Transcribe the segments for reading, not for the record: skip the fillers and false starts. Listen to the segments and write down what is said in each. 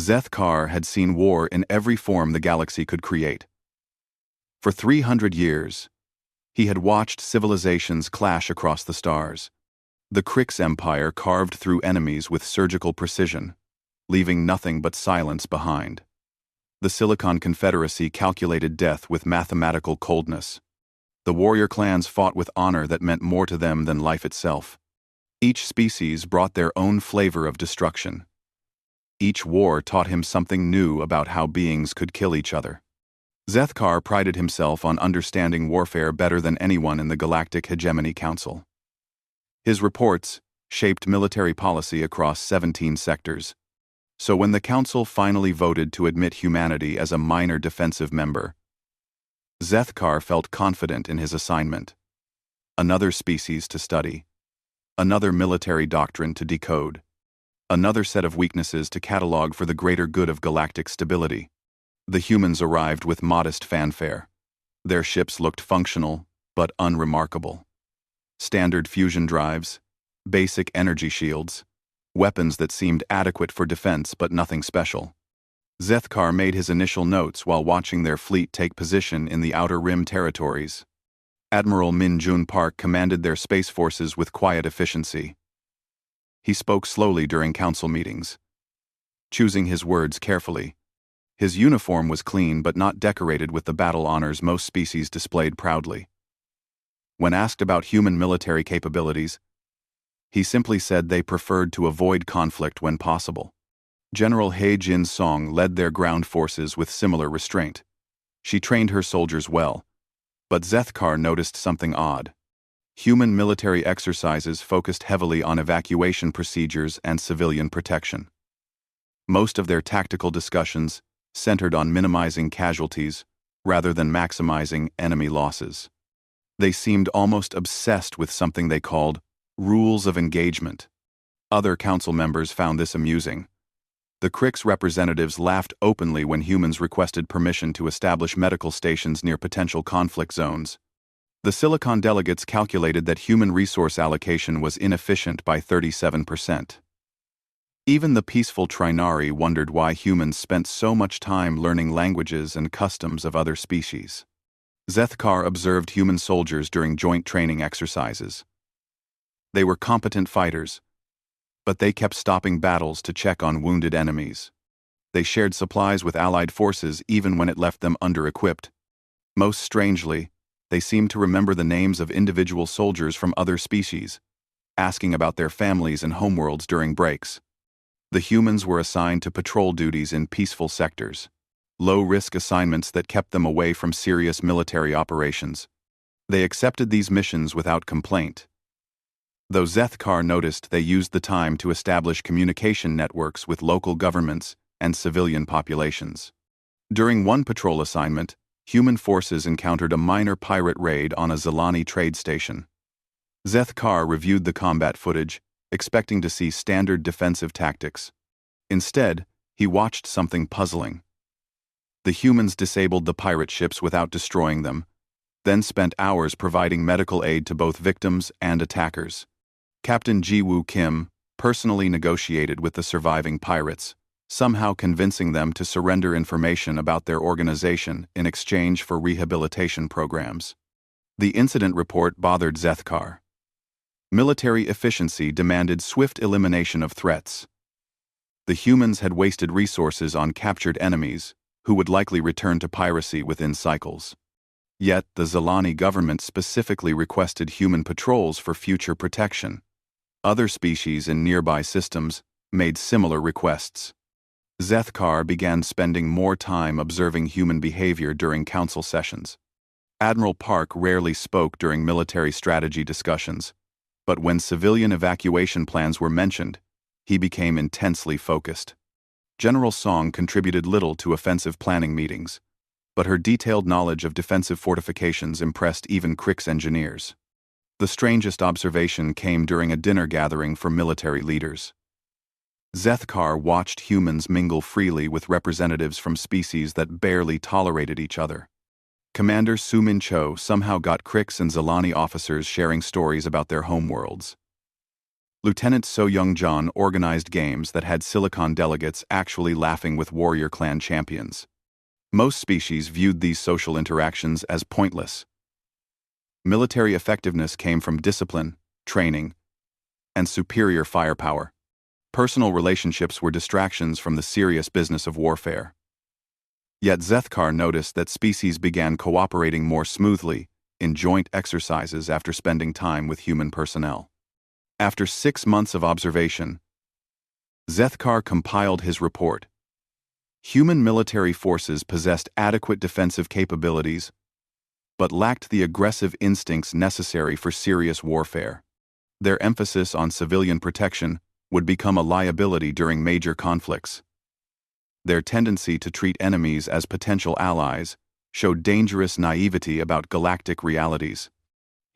Zeth-Kar had seen war in every form the galaxy could create. For 300 years, he had watched civilizations clash across the stars. The Krix Empire carved through enemies with surgical precision, leaving nothing but silence behind. The Silicon Confederacy calculated death with mathematical coldness. The warrior clans fought with honor that meant more to them than life itself. Each species brought their own flavor of destruction. Each war taught him something new about how beings could kill each other. Zeth-Kar prided himself on understanding warfare better than anyone in the Galactic Hegemony Council. His reports shaped military policy across 17 sectors. So when the Council finally voted to admit humanity as a minor defensive member, Zeth-Kar felt confident in his assignment. Another species to study. Another military doctrine to decode. Another set of weaknesses to catalog for the greater good of galactic stability. The humans arrived with modest fanfare. Their ships looked functional, but unremarkable. Standard fusion drives, basic energy shields, weapons that seemed adequate for defense but nothing special. Zeth-Kar made his initial notes while watching their fleet take position in the Outer Rim territories. Admiral Min Jun Park commanded their space forces with quiet efficiency. He spoke slowly during council meetings, choosing his words carefully. His uniform was clean but not decorated with the battle honors most species displayed proudly. When asked about human military capabilities, he simply said they preferred to avoid conflict when possible. General He Jin-song led their ground forces with similar restraint. She trained her soldiers well, but Zeth-Kar noticed something odd. Human military exercises focused heavily on evacuation procedures and civilian protection. Most of their tactical discussions centered on minimizing casualties rather than maximizing enemy losses. They seemed almost obsessed with something they called rules of engagement. Other council members found this amusing. The Krix representatives laughed openly when humans requested permission to establish medical stations near potential conflict zones. The Silicon delegates calculated that human resource allocation was inefficient by 37%. Even the peaceful Trinari wondered why humans spent so much time learning languages and customs of other species. Zeth-Kar observed human soldiers during joint training exercises. They were competent fighters, but they kept stopping battles to check on wounded enemies. They shared supplies with allied forces even when it left them under-equipped. Most strangely, they seemed to remember the names of individual soldiers from other species, asking about their families and homeworlds during breaks. The humans were assigned to patrol duties in peaceful sectors, low-risk assignments that kept them away from serious military operations. They accepted these missions without complaint. Though Zeth-Kar noticed they used the time to establish communication networks with local governments and civilian populations. During one patrol assignment, human forces encountered a minor pirate raid on a Zilani trade station. Zeth-Kar reviewed the combat footage, expecting to see standard defensive tactics. Instead, he watched something puzzling. The humans disabled the pirate ships without destroying them, then spent hours providing medical aid to both victims and attackers. Captain Ji-Woo Kim personally negotiated with the surviving pirates, somehow convincing them to surrender information about their organization in exchange for rehabilitation programs. The incident report bothered Zeth-Kar. Military efficiency demanded swift elimination of threats. The humans had wasted resources on captured enemies, who would likely return to piracy within cycles. Yet the Zilani government specifically requested human patrols for future protection. Other species in nearby systems made similar requests. Zeth-Kar began spending more time observing human behavior during council sessions. Admiral Park rarely spoke during military strategy discussions, but when civilian evacuation plans were mentioned, he became intensely focused. General Song contributed little to offensive planning meetings, but her detailed knowledge of defensive fortifications impressed even Krix engineers. The strangest observation came during a dinner gathering for military leaders. Zeth-Kar watched humans mingle freely with representatives from species that barely tolerated each other. Commander Su-Min Cho somehow got Krix and Zilani officers sharing stories about their homeworlds. Lieutenant So Young-John organized games that had Silicon delegates actually laughing with warrior clan champions. Most species viewed these social interactions as pointless. Military effectiveness came from discipline, training, and superior firepower. Personal relationships were distractions from the serious business of warfare. Yet Zethkar noticed that species began cooperating more smoothly in joint exercises after spending time with human personnel. After 6 months of observation, Zethkar compiled his report. Human military forces possessed adequate defensive capabilities, but lacked the aggressive instincts necessary for serious warfare. Their emphasis on civilian protection would become a liability during major conflicts. Their tendency to treat enemies as potential allies showed dangerous naivety about galactic realities.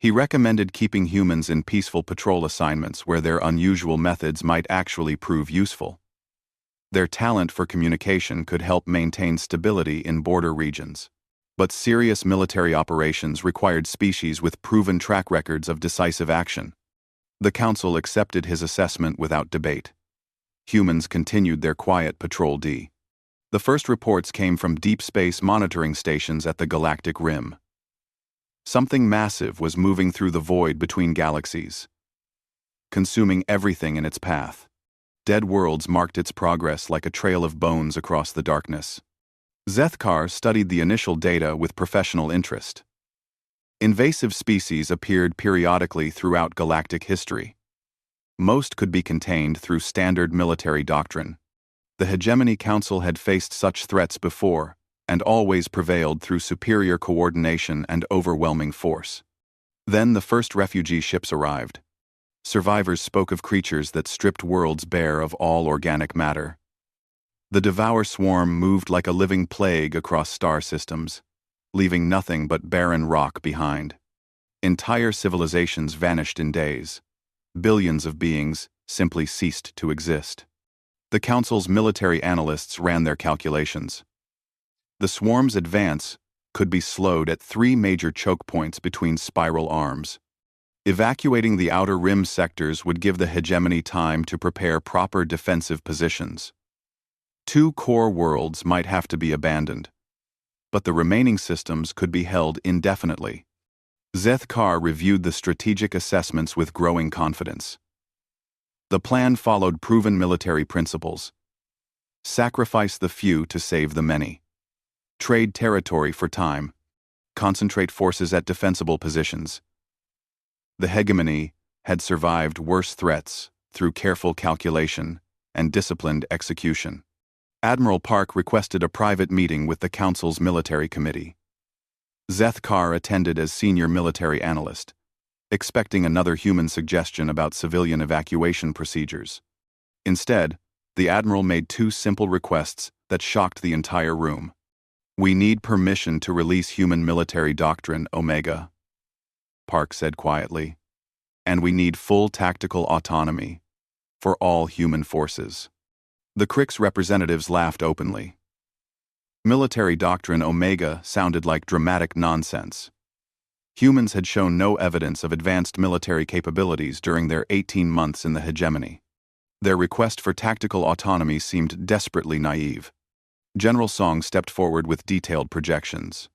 He recommended keeping humans in peaceful patrol assignments where their unusual methods might actually prove useful. Their talent for communication could help maintain stability in border regions. But serious military operations required species with proven track records of decisive action. The Council accepted his assessment without debate. Humans continued their quiet patrol D. The first reports came from deep space monitoring stations at the galactic rim. Something massive was moving through the void between galaxies, consuming everything in its path. Dead worlds marked its progress like a trail of bones across the darkness. Zethkar studied the initial data with professional interest. Invasive species appeared periodically throughout galactic history. Most could be contained through standard military doctrine. The Hegemony Council had faced such threats before, and always prevailed through superior coordination and overwhelming force. Then the first refugee ships arrived. Survivors spoke of creatures that stripped worlds bare of all organic matter. The Devour Swarm moved like a living plague across star systems, leaving nothing but barren rock behind. Entire civilizations vanished in days. Billions of beings simply ceased to exist. The Council's military analysts ran their calculations. The swarm's advance could be slowed at 3 major choke points between spiral arms. Evacuating the outer rim sectors would give the hegemony time to prepare proper defensive positions. 2 core worlds might have to be abandoned, but the remaining systems could be held indefinitely. Zethkar reviewed the strategic assessments with growing confidence. The plan followed proven military principles. Sacrifice the few to save the many. Trade territory for time. Concentrate forces at defensible positions. The hegemony had survived worse threats through careful calculation and disciplined execution. Admiral Park requested a private meeting with the Council's military committee. Zethkar attended as senior military analyst, expecting another human suggestion about civilian evacuation procedures. Instead, the Admiral made 2 simple requests that shocked the entire room. "We need permission to release human military doctrine, Omega," Park said quietly. "And we need full tactical autonomy for all human forces." The Crix representatives laughed openly. Military doctrine Omega sounded like dramatic nonsense. Humans had shown no evidence of advanced military capabilities during their 18 months in the hegemony. Their request for tactical autonomy seemed desperately naive. General Song stepped forward with detailed projections.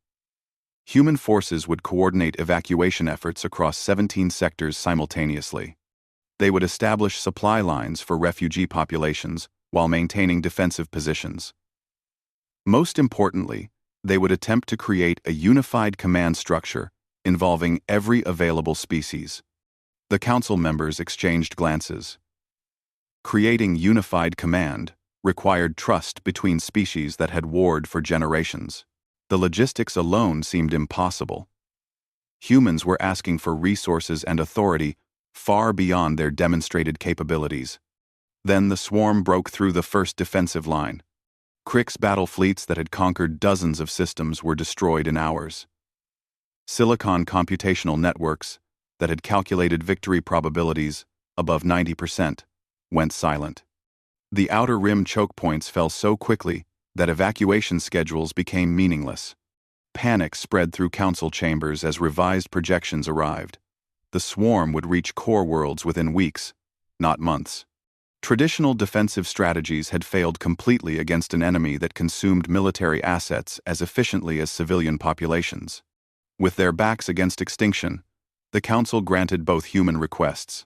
Human forces would coordinate evacuation efforts across 17 sectors simultaneously. They would establish supply lines for refugee populations while maintaining defensive positions. Most importantly, they would attempt to create a unified command structure involving every available species. The Council members exchanged glances. Creating unified command required trust between species that had warred for generations. The logistics alone seemed impossible. Humans were asking for resources and authority far beyond their demonstrated capabilities. Then the swarm broke through the first defensive line. Crix battle fleets that had conquered dozens of systems were destroyed in hours. Silicon computational networks that had calculated victory probabilities above 90% went silent. The outer rim choke points fell so quickly that evacuation schedules became meaningless. Panic spread through council chambers as revised projections arrived. The swarm would reach core worlds within weeks, not months. Traditional defensive strategies had failed completely against an enemy that consumed military assets as efficiently as civilian populations. With their backs against extinction, the Council granted both human requests.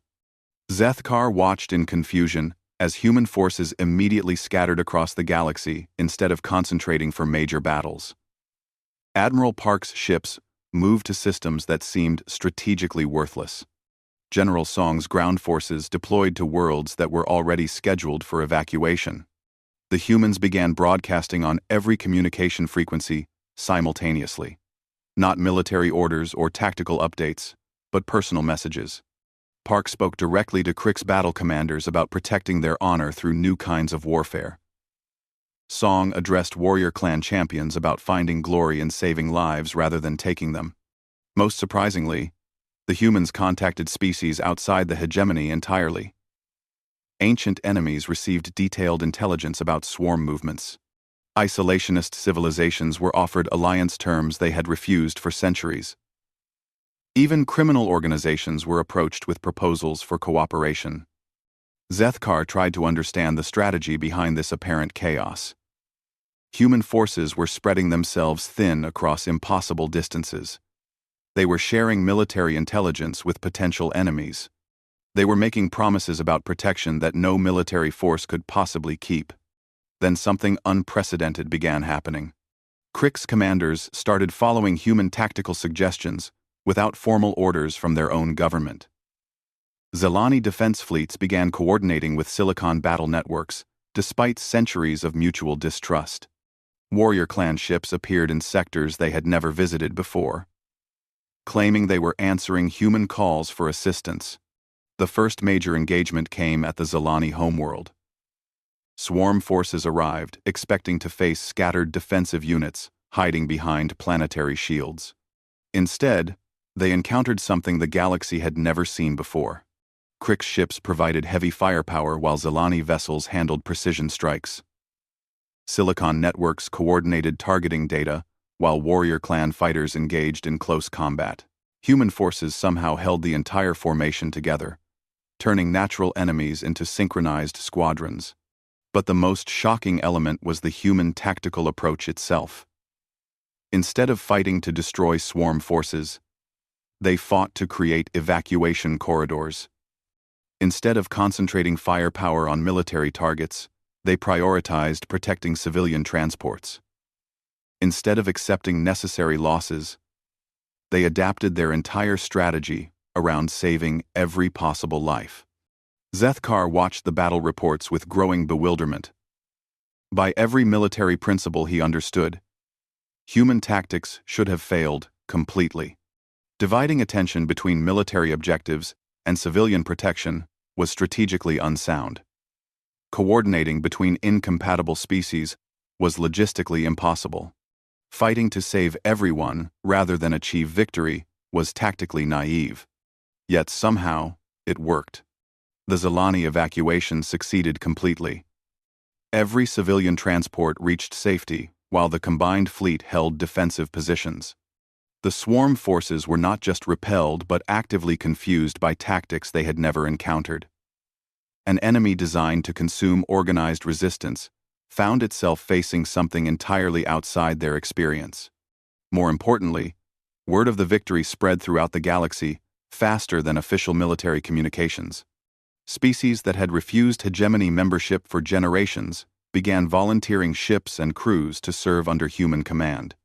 Zethkar watched in confusion as human forces immediately scattered across the galaxy instead of concentrating for major battles. Admiral Park's ships moved to systems that seemed strategically worthless. General Song's ground forces deployed to worlds that were already scheduled for evacuation. The humans began broadcasting on every communication frequency simultaneously. Not military orders or tactical updates, but personal messages. Park spoke directly to Crick's battle commanders about protecting their honor through new kinds of warfare. Song addressed warrior clan champions about finding glory in saving lives rather than taking them. Most surprisingly, the humans contacted species outside the hegemony entirely. Ancient enemies received detailed intelligence about swarm movements. Isolationist civilizations were offered alliance terms they had refused for centuries. Even criminal organizations were approached with proposals for cooperation. Zethkar tried to understand the strategy behind this apparent chaos. Human forces were spreading themselves thin across impossible distances. They were sharing military intelligence with potential enemies. They were making promises about protection that no military force could possibly keep. Then something unprecedented began happening. Crick's commanders started following human tactical suggestions without formal orders from their own government. Zelani defense fleets began coordinating with Silicon battle networks, despite centuries of mutual distrust. Warrior clan ships appeared in sectors they had never visited before, claiming they were answering human calls for assistance. The first major engagement came at the Zelani homeworld. Swarm forces arrived, expecting to face scattered defensive units, hiding behind planetary shields. Instead, they encountered something the galaxy had never seen before. Crick's ships provided heavy firepower while Zelani vessels handled precision strikes. Silicon networks coordinated targeting data, while warrior clan fighters engaged in close combat. Human forces somehow held the entire formation together, turning natural enemies into synchronized squadrons. But the most shocking element was the human tactical approach itself. Instead of fighting to destroy swarm forces, they fought to create evacuation corridors. Instead of concentrating firepower on military targets, they prioritized protecting civilian transports. Instead of accepting necessary losses, they adapted their entire strategy around saving every possible life. Zethkar watched the battle reports with growing bewilderment. By every military principle he understood, human tactics should have failed completely. Dividing attention between military objectives and civilian protection was strategically unsound. Coordinating between incompatible species was logistically impossible. Fighting to save everyone rather than achieve victory was tactically naive. Yet somehow, it worked. The Zelani evacuation succeeded completely. Every civilian transport reached safety, while the combined fleet held defensive positions. The swarm forces were not just repelled but actively confused by tactics they had never encountered. An enemy designed to consume organized resistance found itself facing something entirely outside their experience. More importantly, word of the victory spread throughout the galaxy faster than official military communications. Species that had refused hegemony membership for generations began volunteering ships and crews to serve under human command.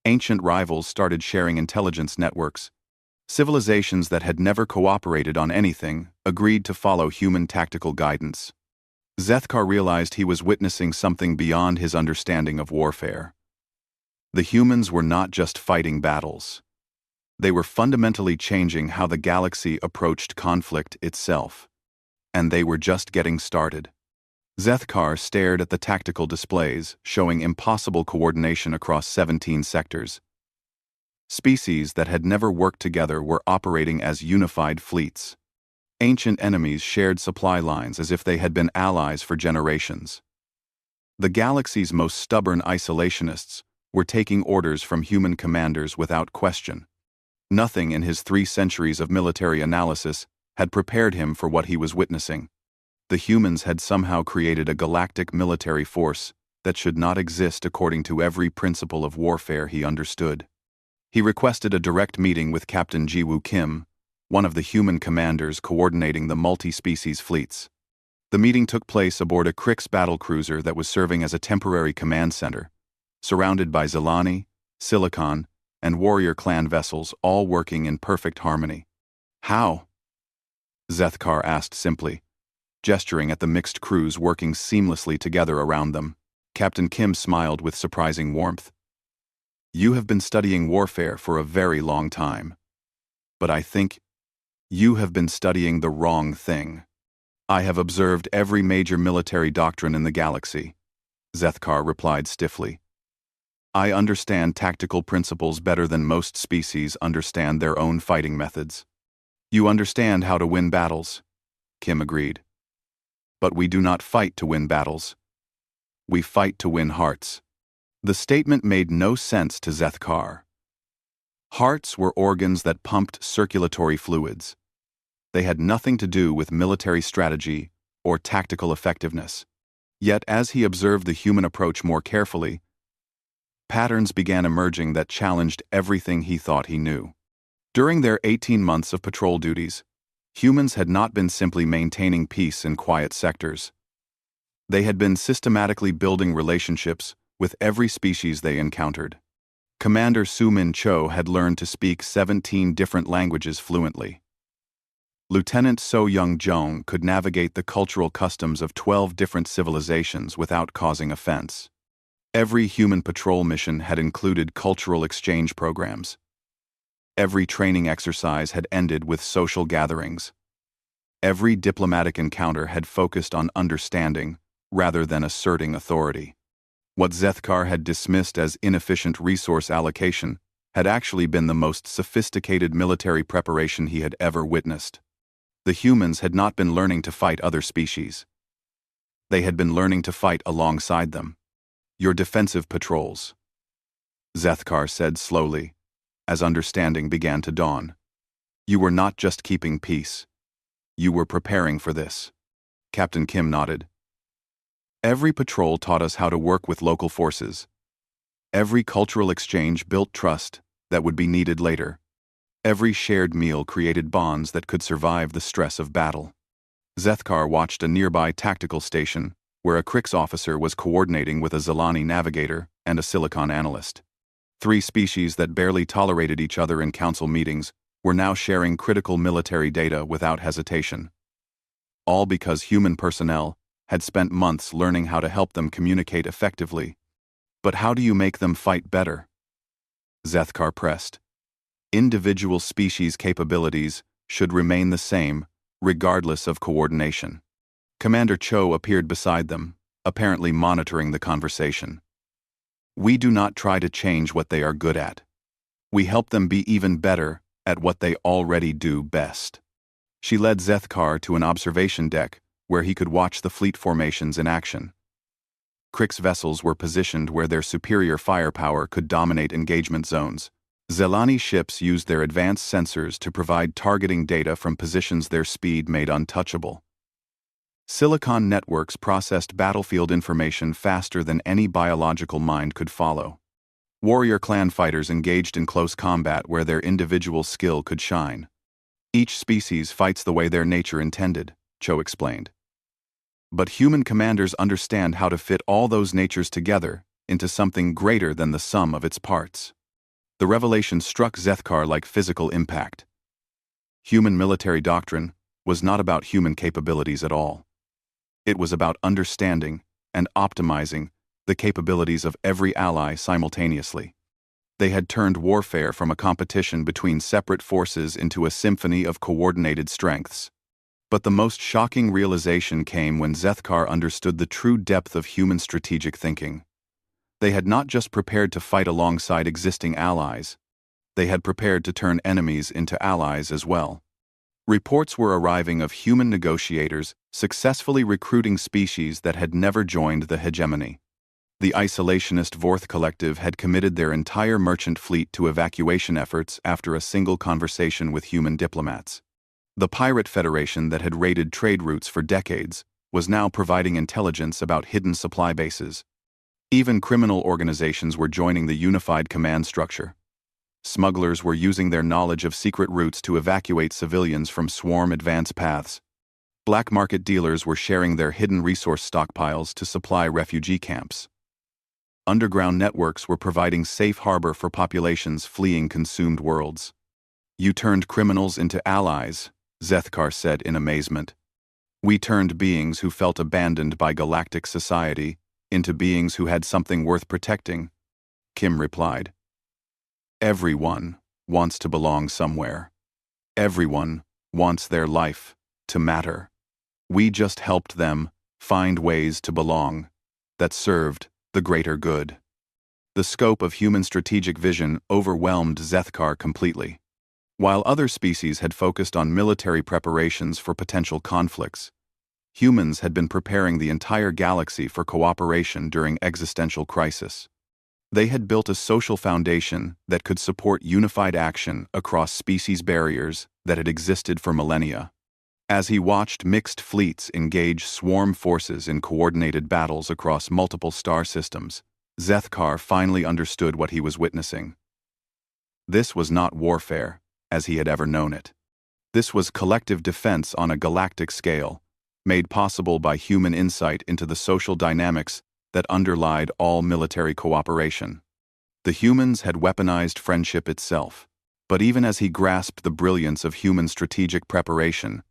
Ancient rivals started sharing intelligence networks. Civilizations that had never cooperated on anything agreed to follow human tactical guidance. Zethkar realized he was witnessing something beyond his understanding of warfare. The humans were not just fighting battles. They were fundamentally changing how the galaxy approached conflict itself. And they were just getting started. Zethkar stared at the tactical displays, showing impossible coordination across 17 sectors. Species that had never worked together were operating as unified fleets. Ancient enemies shared supply lines as if they had been allies for generations. The galaxy's most stubborn isolationists were taking orders from human commanders without question. Nothing in his 3 centuries of military analysis had prepared him for what he was witnessing. The humans had somehow created a galactic military force that should not exist according to every principle of warfare he understood. He requested a direct meeting with Captain Jiwoo Kim, one of the human commanders coordinating the multi-species fleets. The meeting took place aboard a Krix battlecruiser that was serving as a temporary command center, surrounded by Zelani, Silicon, and warrior clan vessels all working in perfect harmony. "How?" Zethkar asked simply, gesturing at the mixed crews working seamlessly together around them. Captain Kim smiled with surprising warmth. "You have been studying warfare for a very long time. But I think you have been studying the wrong thing. I have observed every major military doctrine in the galaxy," Zethkar replied stiffly. "I understand tactical principles better than most species understand their own fighting methods." "You understand how to win battles," Kim agreed. "But we do not fight to win battles. We fight to win hearts." The statement made no sense to Zethkar. Hearts were organs that pumped circulatory fluids. They had nothing to do with military strategy or tactical effectiveness. Yet as he observed the human approach more carefully, patterns began emerging that challenged everything he thought he knew. During their 18 months of patrol duties, humans had not been simply maintaining peace in quiet sectors. They had been systematically building relationships with every species they encountered. Commander Su-Min Cho had learned to speak 17 different languages fluently. Lieutenant So-Young Jong could navigate the cultural customs of 12 different civilizations without causing offense. Every human patrol mission had included cultural exchange programs. Every training exercise had ended with social gatherings. Every diplomatic encounter had focused on understanding rather than asserting authority. What Zethkar had dismissed as inefficient resource allocation had actually been the most sophisticated military preparation he had ever witnessed. The humans had not been learning to fight other species. They had been learning to fight alongside them. "Your defensive patrols," Zethkar said slowly, as understanding began to dawn. "You were not just keeping peace. You were preparing for this." Captain Kim nodded. "Every patrol taught us how to work with local forces. Every cultural exchange built trust that would be needed later. Every shared meal created bonds that could survive the stress of battle." Zethkar watched a nearby tactical station where a Krix officer was coordinating with a Zelani navigator and a Silicon analyst. 3 species that barely tolerated each other in council meetings were now sharing critical military data without hesitation. All because human personnel had spent months learning how to help them communicate effectively. "But how do you make them fight better?" Zethkar pressed. "Individual species capabilities should remain the same, regardless of coordination." Commander Cho appeared beside them, apparently monitoring the conversation. "We do not try to change what they are good at. We help them be even better at what they already do best." She led Zethkar to an observation deck where he could watch the fleet formations in action. Krix vessels were positioned where their superior firepower could dominate engagement zones. Zelani ships used their advanced sensors to provide targeting data from positions their speed made untouchable. Silicon networks processed battlefield information faster than any biological mind could follow. Warrior clan fighters engaged in close combat where their individual skill could shine. "Each species fights the way their nature intended," Cho explained. "But human commanders understand how to fit all those natures together into something greater than the sum of its parts." The revelation struck Zethkar like physical impact. Human military doctrine was not about human capabilities at all. It was about understanding and optimizing the capabilities of every ally simultaneously. They had turned warfare from a competition between separate forces into a symphony of coordinated strengths. But the most shocking realization came when Zethkar understood the true depth of human strategic thinking. They had not just prepared to fight alongside existing allies. They had prepared to turn enemies into allies as well. Reports were arriving of human negotiators successfully recruiting species that had never joined the hegemony. The isolationist Vorth collective had committed their entire merchant fleet to evacuation efforts after a single conversation with human diplomats. The pirate federation that had raided trade routes for decades was now providing intelligence about hidden supply bases. Even criminal organizations were joining the unified command structure. Smugglers were using their knowledge of secret routes to evacuate civilians from swarm advance paths. Black market dealers were sharing their hidden resource stockpiles to supply refugee camps. Underground networks were providing safe harbor for populations fleeing consumed worlds. "You turned criminals into allies," Zethkar said in amazement. "We turned beings who felt abandoned by galactic society into beings who had something worth protecting," Kim replied. "Everyone wants to belong somewhere. Everyone wants their life to matter. We just helped them find ways to belong that served the greater good." The scope of human strategic vision overwhelmed Zethkar completely. While other species had focused on military preparations for potential conflicts, humans had been preparing the entire galaxy for cooperation during existential crisis. They had built a social foundation that could support unified action across species barriers that had existed for millennia. As he watched mixed fleets engage swarm forces in coordinated battles across multiple star systems, Zethkar finally understood what he was witnessing. This was not warfare, as he had ever known it. This was collective defense on a galactic scale, made possible by human insight into the social dynamics that underlied all military cooperation. The humans had weaponized friendship itself, but even as he grasped the brilliance of human strategic preparation,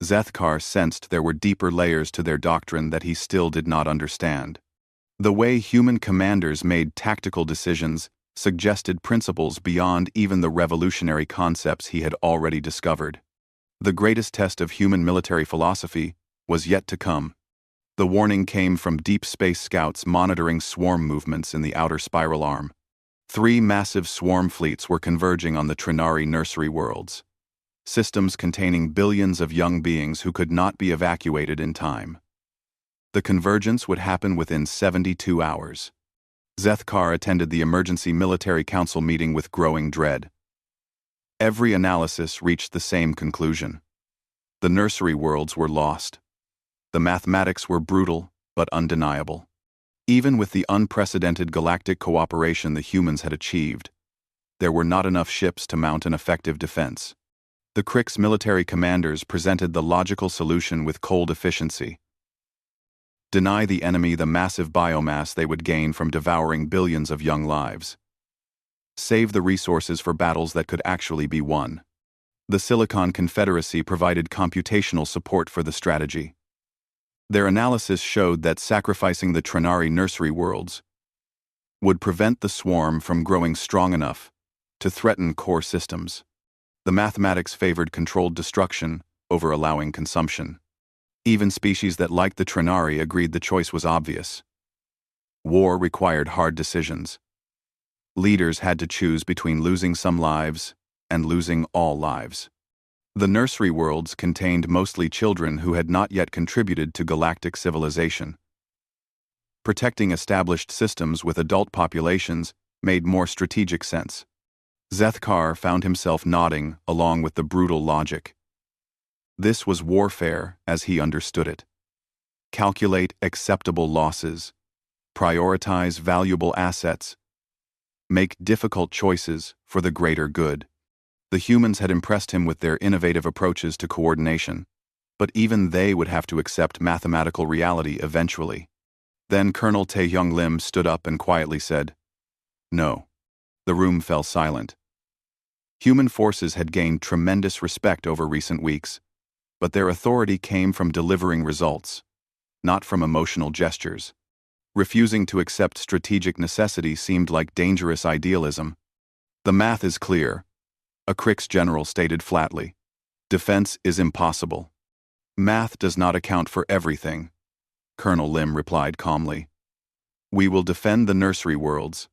Zethkar sensed there were deeper layers to their doctrine that he still did not understand. The way human commanders made tactical decisions suggested principles beyond even the revolutionary concepts he had already discovered. The greatest test of human military philosophy was yet to come. The warning came from deep space scouts monitoring swarm movements in the outer spiral arm. 3 massive swarm fleets were converging on the Trinari nursery worlds, systems containing billions of young beings who could not be evacuated in time. The convergence would happen within 72 hours. Zethkar attended the Emergency Military Council meeting with growing dread. Every analysis reached the same conclusion. The nursery worlds were lost. The mathematics were brutal, but undeniable. Even with the unprecedented galactic cooperation the humans had achieved, there were not enough ships to mount an effective defense. The Krik's military commanders presented the logical solution with cold efficiency. Deny the enemy the massive biomass they would gain from devouring billions of young lives. Save the resources for battles that could actually be won. The Silicon Confederacy provided computational support for the strategy. Their analysis showed that sacrificing the Trinari nursery worlds would prevent the swarm from growing strong enough to threaten core systems. The mathematics favored controlled destruction over allowing consumption. Even species that liked the Trinari agreed the choice was obvious. War required hard decisions. Leaders had to choose between losing some lives and losing all lives. The nursery worlds contained mostly children who had not yet contributed to galactic civilization. Protecting established systems with adult populations made more strategic sense. Zethkar found himself nodding along with the brutal logic. This was warfare as he understood it. Calculate acceptable losses. Prioritize valuable assets. Make difficult choices for the greater good. The humans had impressed him with their innovative approaches to coordination, but even they would have to accept mathematical reality eventually. Then Colonel Taehyung Lim stood up and quietly said, "No." The room fell silent. Human forces had gained tremendous respect over recent weeks, but their authority came from delivering results, not from emotional gestures. Refusing to accept strategic necessity seemed like dangerous idealism. "The math is clear," a Krik's general stated flatly. "Defense is impossible." "Math does not account for everything," Colonel Lim replied calmly. "We will defend the nursery worlds."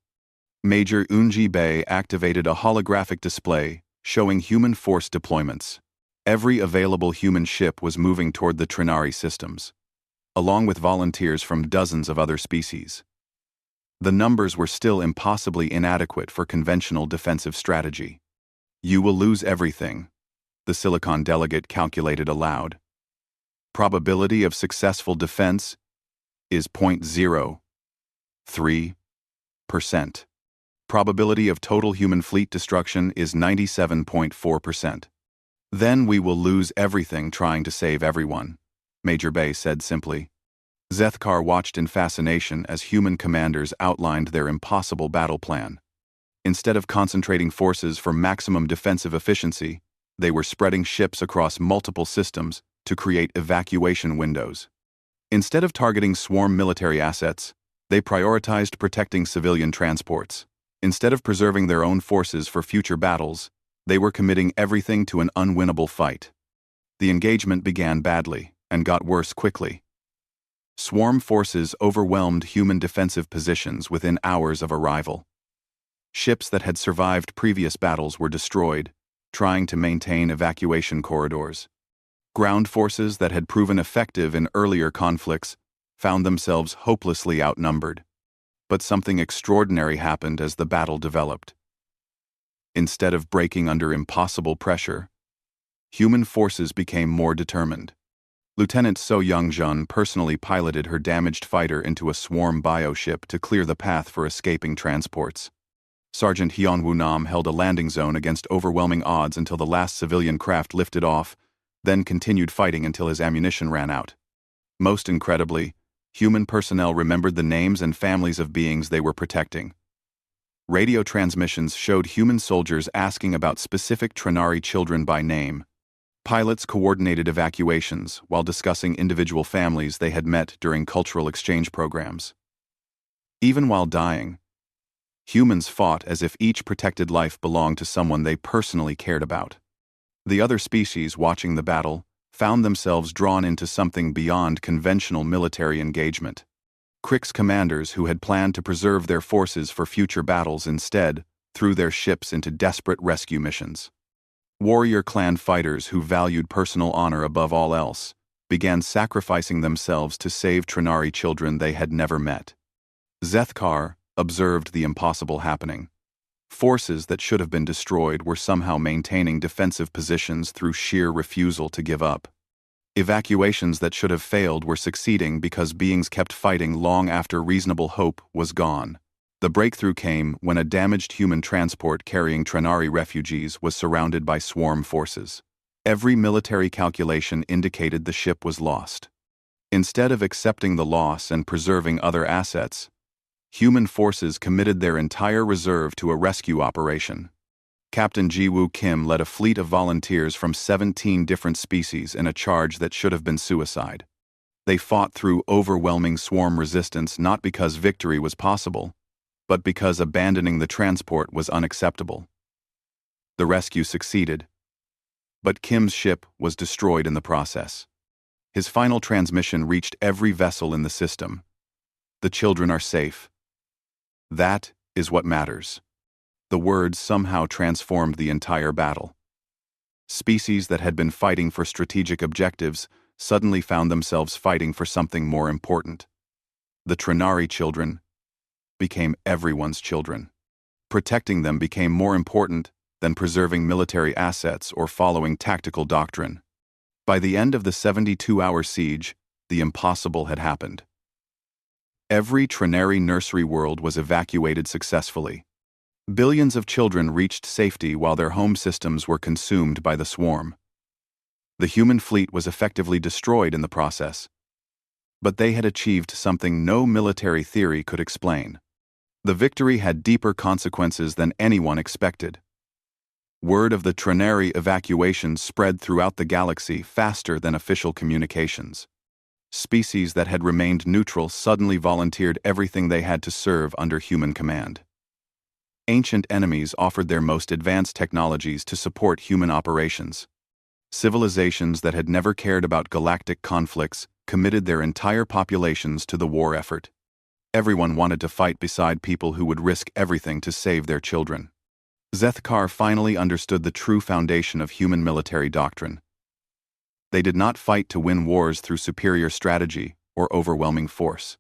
Major Unji Bay activated a holographic display showing human force deployments. Every available human ship was moving toward the Trinari systems, along with volunteers from dozens of other species. The numbers were still impossibly inadequate for conventional defensive strategy. "You will lose everything," The Silicon delegate calculated aloud. Probability of successful defense is 0.03%. Probability of total human fleet destruction is 97.4%. Then we will lose everything trying to save everyone, Major Bay said simply. Zethkar watched in fascination as human commanders outlined their impossible battle plan. Instead of concentrating forces for maximum defensive efficiency, they were spreading ships across multiple systems to create evacuation windows. Instead of targeting swarm military assets, they prioritized protecting civilian transports. Instead of preserving their own forces for future battles, they were committing everything to an unwinnable fight. The engagement began badly and got worse quickly. Swarm forces overwhelmed human defensive positions within hours of arrival. Ships that had survived previous battles were destroyed, trying to maintain evacuation corridors. Ground forces that had proven effective in earlier conflicts found themselves hopelessly outnumbered. But something extraordinary happened as the battle developed. Instead of breaking under impossible pressure, human forces became more determined. Lieutenant So Young-jun personally piloted her damaged fighter into a swarm bioship to clear the path for escaping transports. Sergeant Hyun-woo Nam held a landing zone against overwhelming odds until the last civilian craft lifted off, then continued fighting until his ammunition ran out. Most incredibly, human personnel remembered the names and families of beings they were protecting. Radio transmissions showed human soldiers asking about specific Trinari children by name. Pilots coordinated evacuations while discussing individual families they had met during cultural exchange programs. Even while dying, humans fought as if each protected life belonged to someone they personally cared about. The other species watching the battle found themselves drawn into something beyond conventional military engagement. Crick's commanders who had planned to preserve their forces for future battles instead threw their ships into desperate rescue missions. Warrior clan fighters who valued personal honor above all else began sacrificing themselves to save Trinari children they had never met. Zethkar observed the impossible happening. Forces that should have been destroyed were somehow maintaining defensive positions through sheer refusal to give up. Evacuations that should have failed were succeeding because beings kept fighting long after reasonable hope was gone. The breakthrough came when a damaged human transport carrying Trinari refugees was surrounded by swarm forces. Every military calculation indicated the ship was lost. Instead of accepting the loss and preserving other assets, human forces committed their entire reserve to a rescue operation. Captain Ji-woo Kim led a fleet of volunteers from 17 different species in a charge that should have been suicide. They fought through overwhelming swarm resistance not because victory was possible, but because abandoning the transport was unacceptable. The rescue succeeded, but Kim's ship was destroyed in the process. His final transmission reached every vessel in the system. The children are safe. That is what matters. The words somehow transformed the entire battle. Species that had been fighting for strategic objectives suddenly found themselves fighting for something more important. The Trinari children became everyone's children. Protecting them became more important than preserving military assets or following tactical doctrine. By the end of the 72-hour siege, the impossible had happened. Every Trinari nursery world was evacuated successfully. Billions of children reached safety while their home systems were consumed by the swarm. The human fleet was effectively destroyed in the process. But they had achieved something no military theory could explain. The victory had deeper consequences than anyone expected. Word of the Trinari evacuation spread throughout the galaxy faster than official communications. Species that had remained neutral suddenly volunteered everything they had to serve under human command. Ancient enemies offered their most advanced technologies to support human operations. Civilizations that had never cared about galactic conflicts committed their entire populations to the war effort. Everyone wanted to fight beside people who would risk everything to save their children. Zethkar finally understood the true foundation of human military doctrine. They did not fight to win wars through superior strategy or overwhelming force.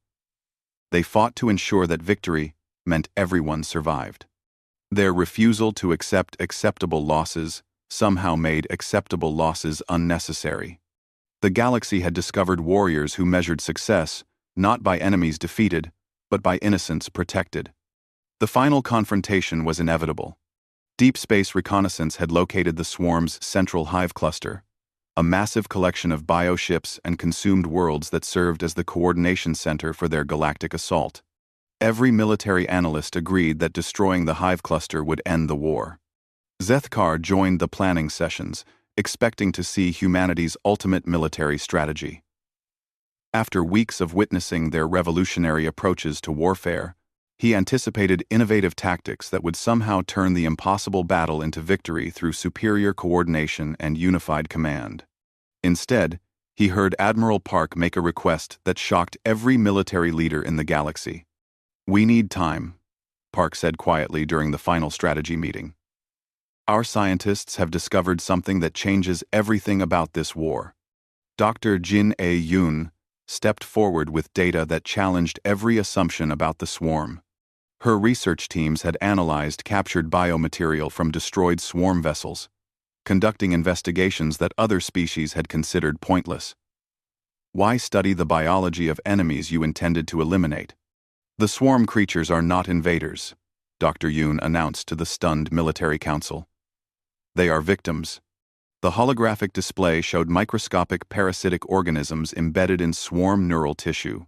They fought to ensure that victory meant everyone survived. Their refusal to accept acceptable losses somehow made acceptable losses unnecessary. The galaxy had discovered warriors who measured success, not by enemies defeated, but by innocents protected. The final confrontation was inevitable. Deep space reconnaissance had located the swarm's central hive cluster, a massive collection of bioships and consumed worlds that served as the coordination center for their galactic assault. Every military analyst agreed that destroying the hive cluster would end the war. Zethkar joined the planning sessions, expecting to see humanity's ultimate military strategy. After weeks of witnessing their revolutionary approaches to warfare, he anticipated innovative tactics that would somehow turn the impossible battle into victory through superior coordination and unified command. Instead, he heard Admiral Park make a request that shocked every military leader in the galaxy. "We need time," Park said quietly during the final strategy meeting. "Our scientists have discovered something that changes everything about this war." Dr. Jin A. Yoon stepped forward with data that challenged every assumption about the swarm. Her research teams had analyzed captured biomaterial from destroyed swarm vessels, conducting investigations that other species had considered pointless. "Why study the biology of enemies you intended to eliminate? The swarm creatures are not invaders," Dr. Yoon announced to the stunned military council. "They are victims." The holographic display showed microscopic parasitic organisms embedded in swarm neural tissue,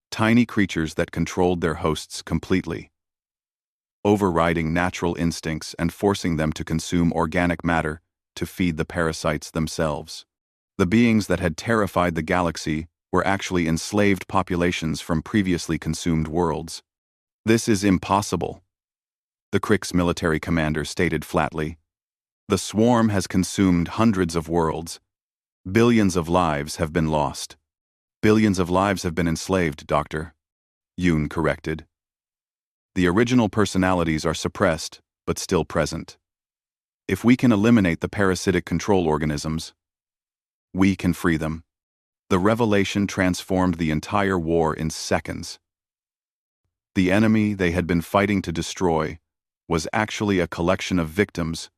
tiny creatures that controlled their hosts completely, overriding natural instincts and forcing them to consume organic matter to feed the parasites themselves. The beings that had terrified the galaxy were actually enslaved populations from previously consumed worlds. "This is impossible," the Krik's military commander stated flatly. "The swarm has consumed hundreds of worlds. Billions of lives have been lost." "Billions of lives have been enslaved, Doctor," Yoon corrected. "The original personalities are suppressed, but still present. If we can eliminate the parasitic control organisms, we can free them." The revelation transformed the entire war in seconds. The enemy they had been fighting to destroy was actually a collection of victims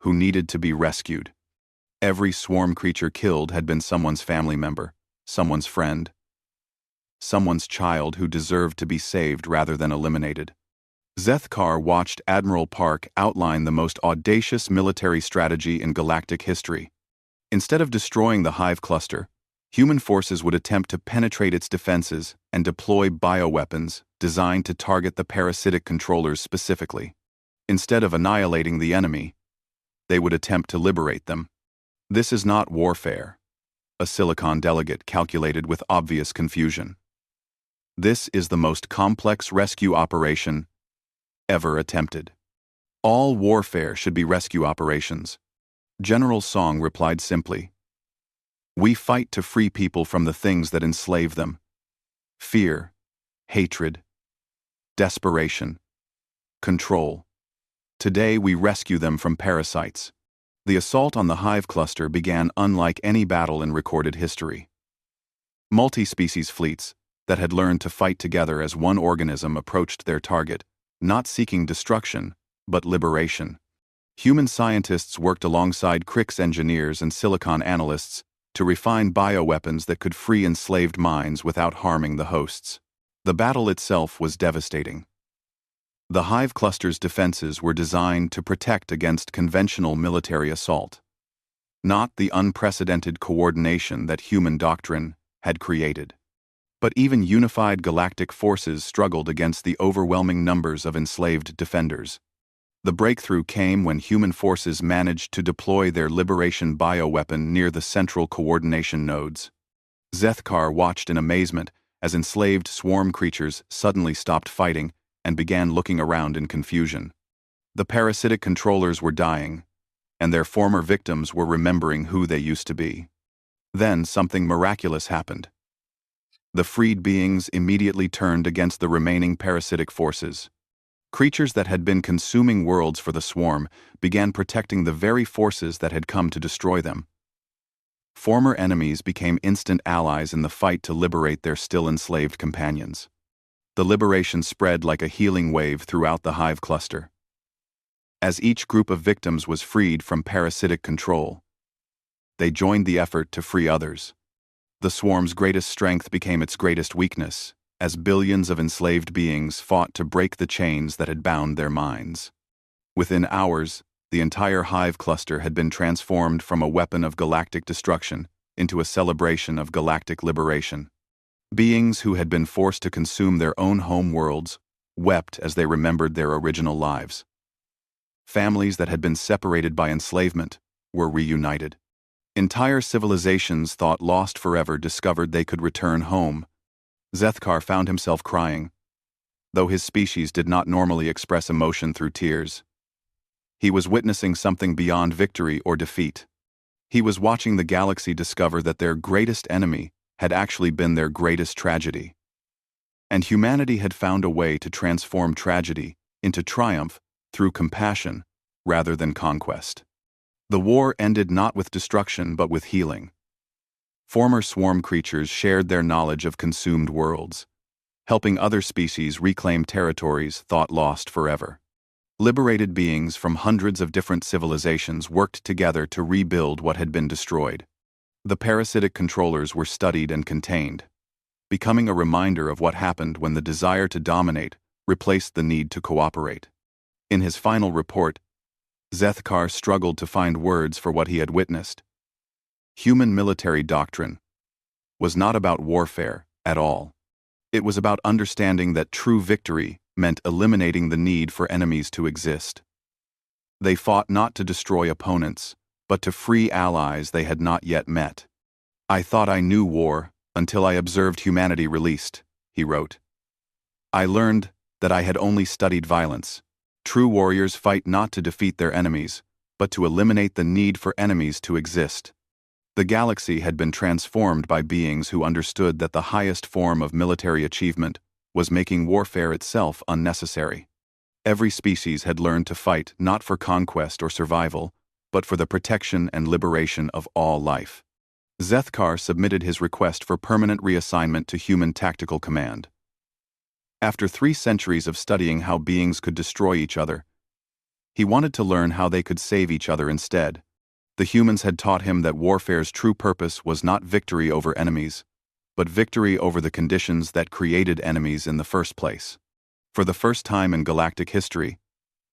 who needed to be rescued. Every swarm creature killed had been someone's family member, someone's friend, someone's child who deserved to be saved rather than eliminated. Zethkar watched Admiral Park outline the most audacious military strategy in galactic history. Instead of destroying the hive cluster, human forces would attempt to penetrate its defenses and deploy bioweapons designed to target the parasitic controllers specifically. Instead of annihilating the enemy, they would attempt to liberate them. "This is not warfare," a Silicon delegate calculated with obvious confusion. "This is the most complex rescue operation ever attempted. All warfare should be rescue operations." General Song replied simply, "We fight to free people from the things that enslave them. Fear, hatred, desperation, control. Today we rescue them from parasites." The assault on the hive cluster began unlike any battle in recorded history. Multi-species fleets that had learned to fight together as one organism approached their target, not seeking destruction, but liberation. Human scientists worked alongside Krik's engineers and Silicon analysts to refine bioweapons that could free enslaved minds without harming the hosts. The battle itself was devastating. The hive cluster's defenses were designed to protect against conventional military assault, not the unprecedented coordination that human doctrine had created. But even unified galactic forces struggled against the overwhelming numbers of enslaved defenders. The breakthrough came when human forces managed to deploy their liberation bioweapon near the central coordination nodes. Zethkar watched in amazement as enslaved swarm creatures suddenly stopped fighting and began looking around in confusion. The parasitic controllers were dying, and their former victims were remembering who they used to be. Then something miraculous happened. The freed beings immediately turned against the remaining parasitic forces. Creatures that had been consuming worlds for the swarm began protecting the very forces that had come to destroy them. Former enemies became instant allies in the fight to liberate their still enslaved companions. The liberation spread like a healing wave throughout the hive cluster. As each group of victims was freed from parasitic control, they joined the effort to free others. The swarm's greatest strength became its greatest weakness, as billions of enslaved beings fought to break the chains that had bound their minds. Within hours, the entire hive cluster had been transformed from a weapon of galactic destruction into a celebration of galactic liberation. Beings who had been forced to consume their own home worlds wept as they remembered their original lives. Families that had been separated by enslavement were reunited. Entire civilizations thought lost forever discovered they could return home. Zethkar found himself crying, though his species did not normally express emotion through tears. He was witnessing something beyond victory or defeat. He was watching the galaxy discover that their greatest enemy had actually been their greatest tragedy. And humanity had found a way to transform tragedy into triumph through compassion rather than conquest. The war ended not with destruction but with healing. Former swarm creatures shared their knowledge of consumed worlds, helping other species reclaim territories thought lost forever. Liberated beings from hundreds of different civilizations worked together to rebuild what had been destroyed. The parasitic controllers were studied and contained, becoming a reminder of what happened when the desire to dominate replaced the need to cooperate. In his final report, Zethkar struggled to find words for what he had witnessed. Human military doctrine was not about warfare at all. It was about understanding that true victory meant eliminating the need for enemies to exist. They fought not to destroy opponents, but to free allies they had not yet met. "I thought I knew war until I observed humanity released," he wrote. "I learned that I had only studied violence. True warriors fight not to defeat their enemies, but to eliminate the need for enemies to exist." The galaxy had been transformed by beings who understood that the highest form of military achievement was making warfare itself unnecessary. Every species had learned to fight not for conquest or survival, but for the protection and liberation of all life. Zethkar submitted his request for permanent reassignment to Human Tactical Command. After 3 centuries of studying how beings could destroy each other, he wanted to learn how they could save each other instead. The humans had taught him that warfare's true purpose was not victory over enemies, but victory over the conditions that created enemies in the first place. For the first time in galactic history,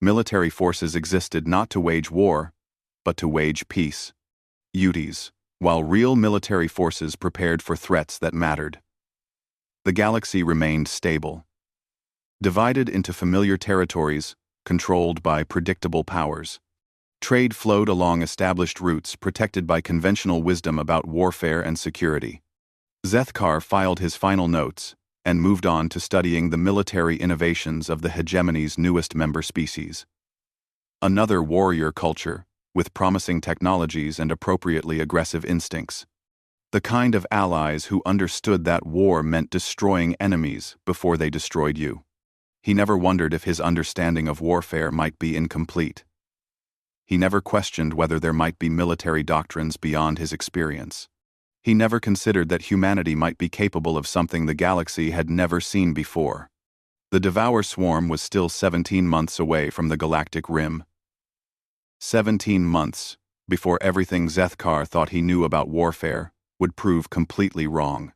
military forces existed not to wage war, but to wage peace. Uties, while real military forces prepared for threats that mattered. The galaxy remained stable, divided into familiar territories, controlled by predictable powers. Trade flowed along established routes protected by conventional wisdom about warfare and security. Zethkar filed his final notes and moved on to studying the military innovations of the hegemony's newest member species. Another warrior culture, with promising technologies and appropriately aggressive instincts. The kind of allies who understood that war meant destroying enemies before they destroyed you. He never wondered if his understanding of warfare might be incomplete. He never questioned whether there might be military doctrines beyond his experience. He never considered that humanity might be capable of something the galaxy had never seen before. The Devour Swarm was still 17 months away from the galactic rim. 17 months before everything Zethkar thought he knew about warfare would prove completely wrong.